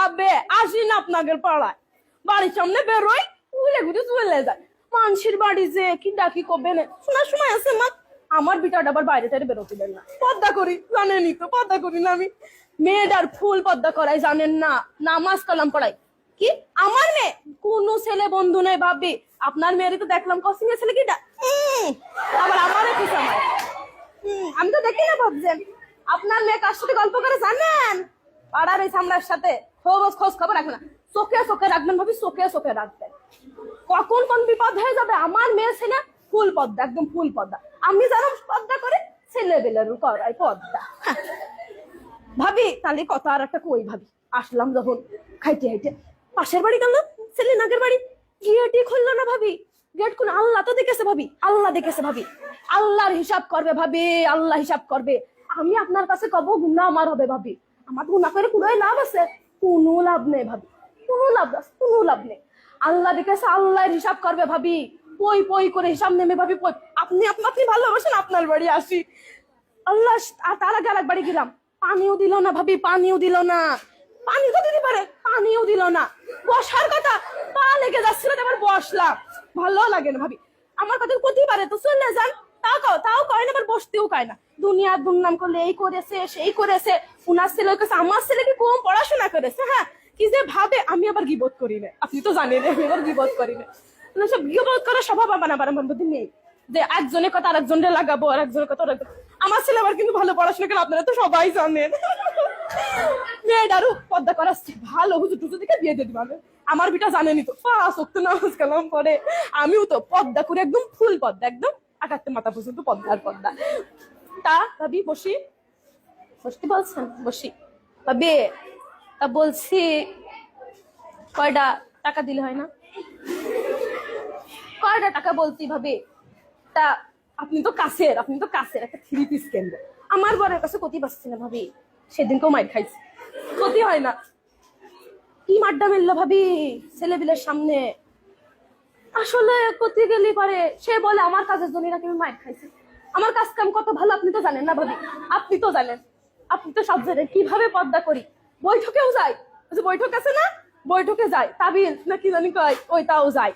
ভাবে আসি না আপনাদের পাড়ায়, বাড়ির সামনে বেরোই উলে ঘুরে চলে যায়। মানুষের বাড়ি যে কি ডাকি কবে না শোনার সময় আছে মা। আমার বিটাটা আবার বাইরে টাইরে বেরোতে দেন না, পর্দা করি জানেনই তো, পর্দা করি না আমি। মেয়েটার ফুল পর্দা করাই জানেন না, নামাজ কালাম পড়াই। কি আমার মেয়ে? কোন ছেলে বন্ধু নেই ভাবি, আপনার মেয়েরই তো দেখলাম কসিং এর ছেলে কিটা, আবার আমারও কি সময়। আমি তো দেখি না ভাবছেন আপনার মেয়ে কার সাথে গল্প করে জানেন? পাড়ার এই সামলার সাথে খোঁজ খবর রাখবেন না, চোখে চোখে রাখবেন ভাবি, চোখে চোখে রাখবেন। কখন কোন বিপদ হয়ে যাবে। আমার মেয়ে ছেলে ফুল পদ্মা, একদম ফুল পদ্মা। আমি জানো পদ্মা করে ছেলে বেলের করাই পদ্মা। ভাবি তাহলে কথা আর একটা কই ভাবি, আসলাম যখন খাইতে খাইতে পাশের বাড়ি গেল, ছেলে নাগের বাড়ি, গেটই খুললো না ভাবি। গেট খুলে আল্লাহ তো দেখেছে ভাবি, আল্লাহ দেখেছে ভাবি, আল্লাহর হিসাব করবে ভাবি, আল্লাহ হিসাব করবে। আমি আপনার কাছে কব গুনাহ আমার হবে ভাবি, আমার গুনাহ করে কোনো লাভ আছে? কোনো লাভ নেই ভাবি, কোনো লাভ নেই। আল্লাহ দেখেছে, আল্লাহর হিসাব করবে ভাবি। পই পই করে হিসাব নেমে ভাবি, পই আপনি আপনি ভালোবাসেন আপনার বাড়ি আসি। আল্লাহ তার আগে আরেক বাড়ি গেলাম, পানিও দিল না ভাবি, পানিও দিল না। পানি তো দিতে পারে, পানিও দিল না। বসার কথা পা লেগে যাচ্ছিল, এবার বসলাম, ভালো লাগে না ভাবি। আমার কথা প্রতি পারে তো চলে যান, তাও কয় না, আবার বসতেও কয় না। দুনিয়ার দুর্নাম করলে এই করেছে সেই করেছে, উনার ছেলে কাছে আমার ছেলে কি কম পড়াশোনা করেছে। হ্যাঁ কি যে ভাবে, আমি আবার গিবত করি না, আপনি তো জানেন আমি আবার গিবত করি না। সব গিবত করার স্বভাব আমার মধ্যে নেই, যে একজনের কথা আরেকজনের লাগাবো, আর একজনের কথা আমার ছেলে আবার কিন্তু ভালো পড়াশোনা করে, আপনারা তো সবাই জানেন। মেয়েটারও পর্দা করাচ্ছি, ভালো হুজুর টুজুর দিকে বিয়ে দিয়ে দিবে। আমার বিটা জানেনি তো, নামাজ কালাম পরে, আমিও তো পর্দা করে একদম ফুল পর্দা, একদম আকাশে মাথা পর্যন্ত পর্দার পর্দা। তা ভাবি বসি, বসতে বলছেন বসি ভাবি। তা বলছি কয়টা টাকা দিলে হয় না? কয়টা টাকা বলছি ভাবি। তা আপনি তো কাছের একটা 3 পিস কেন্দ্র, আমার বরের কাছে ক্ষতি পাচ্ছি না ভাবি। সেদিনকেও মাইর খাইছি, ক্ষতি হয় না। কি মাড্ডা মেললো ভাবি ছেলেবিলের সামনে। আসলে ক্ষতি গেলি পারে, সে বলে আমার কাজের জন্য নাকি আমি মাইর খাইছি। আমার কাজ কাম কত ভালো আপনি তো জানেন না ভাবি, আপনি তো জানেন, আপনি তো সব জানেন কিভাবে পর্দা করি। বৈঠকেও যাই, বৈঠক আছে না, বৈঠকে যাই, তাবিল না কি জানি কয়, ওইটাও যাই।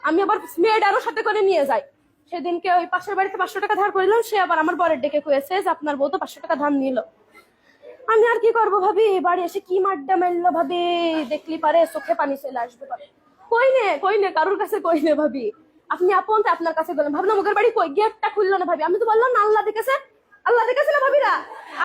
আমি আবার মেয়েটারও সাথে করে নিয়ে যাই। সেদিনকে ওই পাশের বাড়িতে 500 টাকা ধার করিলাম, সে আবার আমার বরের ডেকে কয়েছে যে আপনার বউ তো 500 টাকা ধার নিল। আমি আর কি করবো ভাবি, বাড়ি এসে কি মাড্ডা মেললো ভাবি, দেখলি পারে চোখে পানি চলে আসবে পারে। কই নে কারোর কাছে কই নে ভাবি। আপনি আপন আপনার কাছে গেলেন, ভাবলাম ওদের বাড়ি কই, গেটটা খুললো না ভাবি। আমি তো বললাম না আল্লাহ দেখেছে না ভাবিরা।